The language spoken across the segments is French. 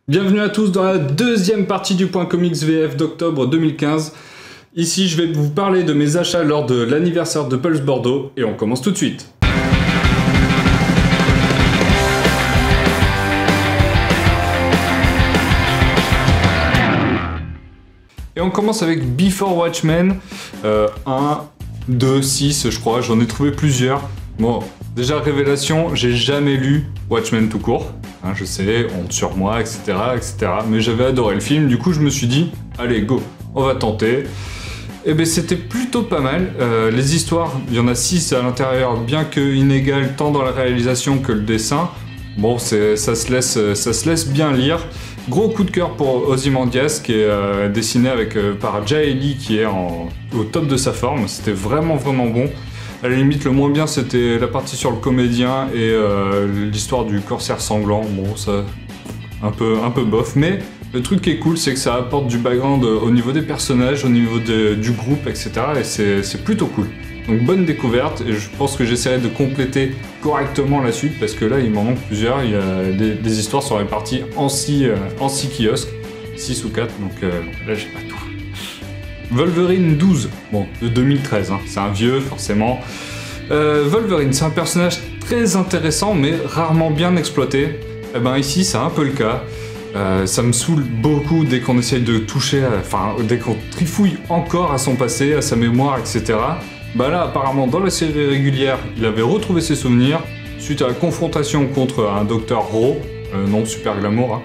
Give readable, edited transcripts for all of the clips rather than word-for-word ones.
Bienvenue à tous dans la deuxième partie du Point Comics VF d'octobre 2015. Ici, je vais vous parler de mes achats lors de l'anniversaire de Pulse Bordeaux et on commence tout de suite. Et on commence avec Before Watchmen, 1, 2, 6 je crois, j'en ai trouvé plusieurs. Bon, déjà révélation, j'ai jamais lu Watchmen tout court, hein, je sais, honte sur moi, etc., mais j'avais adoré le film, du coup je me suis dit, allez go, on va tenter. Et ben c'était plutôt pas mal, les histoires, il y en a 6 à l'intérieur, bien que inégales tant dans la réalisation que le dessin, bon ça se laisse bien lire. Gros coup de cœur pour Ozymandias qui est dessiné par Jaeli qui est au top de sa forme, c'était vraiment bon. À la limite, le moins bien, c'était la partie sur le comédien et l'histoire du corsaire sanglant. Bon, ça, un peu bof. Mais le truc qui est cool, c'est que ça apporte du background au niveau des personnages, au niveau du groupe, etc. Et c'est plutôt cool. Donc, bonne découverte. Et je pense que j'essaierai de compléter correctement la suite parce que là, il m'en manque plusieurs. Il y a des histoires sont réparties en 6 kiosques, 6 ou 4. Donc là, j'ai pas tout. Wolverine 12, bon, de 2013, hein, c'est un vieux, forcément. Wolverine, c'est un personnage très intéressant, mais rarement bien exploité. Et ben ici, c'est un peu le cas. Ça me saoule beaucoup dès qu'on essaye de toucher, dès qu'on trifouille encore à son passé, à sa mémoire, etc. Bah là, apparemment, dans la série régulière, il avait retrouvé ses souvenirs, suite à la confrontation contre un docteur Ro, non super glamour, hein.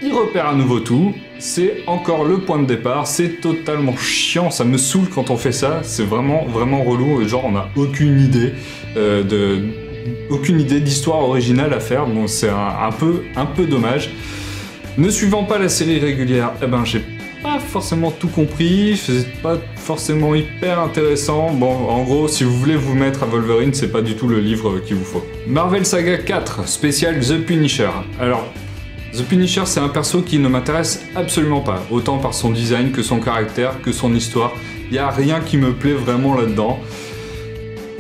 Il repère à nouveau tout, c'est encore le point de départ, c'est totalement chiant, ça me saoule quand on fait ça, c'est vraiment relou, genre on n'a aucune idée d'histoire originale à faire, bon c'est un peu dommage. Ne suivant pas la série régulière, eh ben j'ai pas forcément tout compris, c'est pas forcément hyper intéressant, bon en gros si vous voulez vous mettre à Wolverine, c'est pas du tout le livre qu'il vous faut. Marvel Saga 4, spécial The Punisher, alors... The Punisher, c'est un perso qui ne m'intéresse absolument pas, autant par son design que son caractère, que son histoire. Il n'y a rien qui me plaît vraiment là-dedans.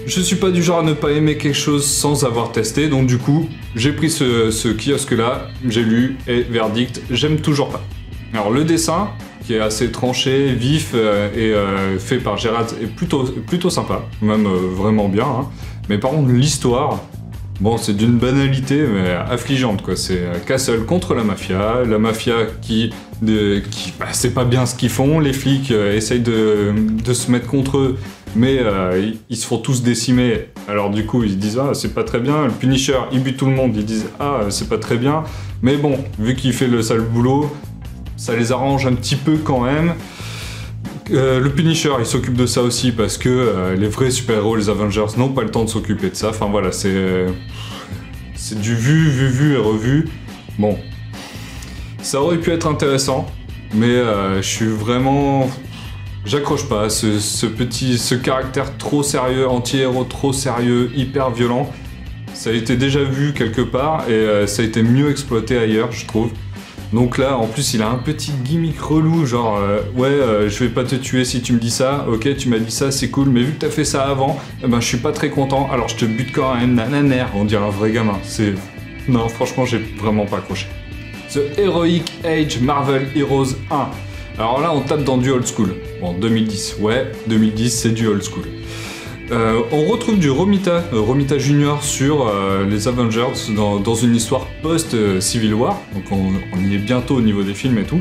Je suis pas du genre à ne pas aimer quelque chose sans avoir testé, donc du coup, j'ai pris ce kiosque-là, j'ai lu, et verdict, j'aime toujours pas. Alors le dessin, qui est assez tranché, vif, et fait par Gérard, est plutôt sympa, même vraiment bien, hein. Mais par contre, l'histoire... Bon, c'est d'une banalité, mais affligeante, quoi. C'est Castle contre la mafia qui c'est pas bien ce qu'ils font, les flics essayent de se mettre contre eux, mais ils se font tous décimer, alors du coup, ils disent « Ah, c'est pas très bien », le Punisher, il bute tout le monde, ils disent « Ah, c'est pas très bien », mais bon, vu qu'il fait le sale boulot, ça les arrange un petit peu quand même. Le Punisher, il s'occupe de ça aussi parce que les vrais super-héros, les Avengers, n'ont pas le temps de s'occuper de ça. Enfin voilà, c'est du vu et revu. Bon, ça aurait pu être intéressant, mais je suis vraiment... J'accroche pas, ce caractère trop sérieux, anti-héros trop sérieux, hyper violent. Ça a été déjà vu quelque part et ça a été mieux exploité ailleurs, je trouve. Donc là, en plus, il a un petit gimmick relou, genre je vais pas te tuer si tu me dis ça, ok, tu m'as dit ça, c'est cool, mais vu que t'as fait ça avant, eh ben je suis pas très content, alors je te bute quand même, nananère, on dirait un vrai gamin, c'est... Non, franchement, j'ai vraiment pas accroché. The Heroic Age Marvel Heroes 1. Alors là, on tape dans du old school. Bon, 2010, ouais, 2010, c'est du old school. On retrouve du Romita Junior sur les Avengers dans une histoire post-Civil War, donc on y est bientôt au niveau des films et tout.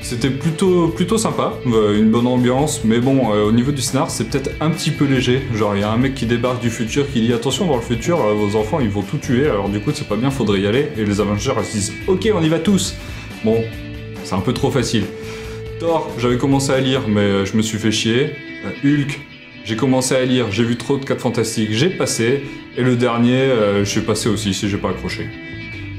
C'était plutôt sympa, une bonne ambiance, mais bon, au niveau du scénar, c'est peut-être un petit peu léger. Genre, il y a un mec qui débarque du futur qui dit « Attention, dans le futur, vos enfants, ils vont tout tuer, alors du coup, c'est pas bien, faudrait y aller. » Et les Avengers, ils se disent « Ok, on y va tous !» Bon, c'est un peu trop facile. Thor, j'avais commencé à lire, mais je me suis fait chier. Hulk, j'ai commencé à lire, j'ai vu trop de 4 Fantastiques, j'ai passé, et le dernier, j'ai passé aussi, si j'ai pas accroché.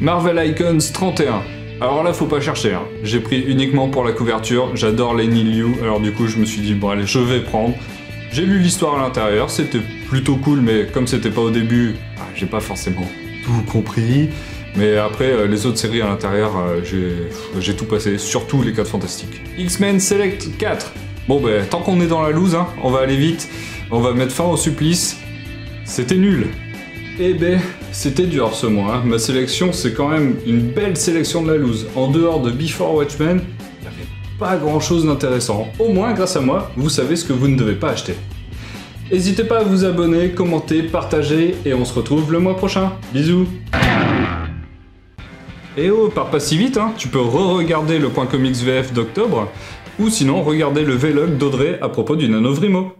Marvel Icons 31. Alors là, faut pas chercher, hein. J'ai pris uniquement pour la couverture, j'adore Lenny Liu, alors du coup, je me suis dit, bon allez, je vais prendre. J'ai lu l'histoire à l'intérieur, c'était plutôt cool, mais comme c'était pas au début, j'ai pas forcément tout compris. Mais après, les autres séries à l'intérieur, j'ai tout passé, surtout les 4 Fantastiques. X-Men Select 4. Bon ben, tant qu'on est dans la loose, hein, on va aller vite, on va mettre fin au supplice. C'était nul. Eh ben, c'était dur ce mois, hein. Ma sélection, c'est quand même une belle sélection de la loose. En dehors de Before Watchmen, il n'y avait pas grand chose d'intéressant. Au moins, grâce à moi, vous savez ce que vous ne devez pas acheter. N'hésitez pas à vous abonner, commenter, partager, et on se retrouve le mois prochain. Bisous. Et oh, pars pas si vite, hein. Tu peux re-regarder le Point Comics VF d'octobre, ou sinon regarder le vlog d'Audrey à propos du Nanovrimo.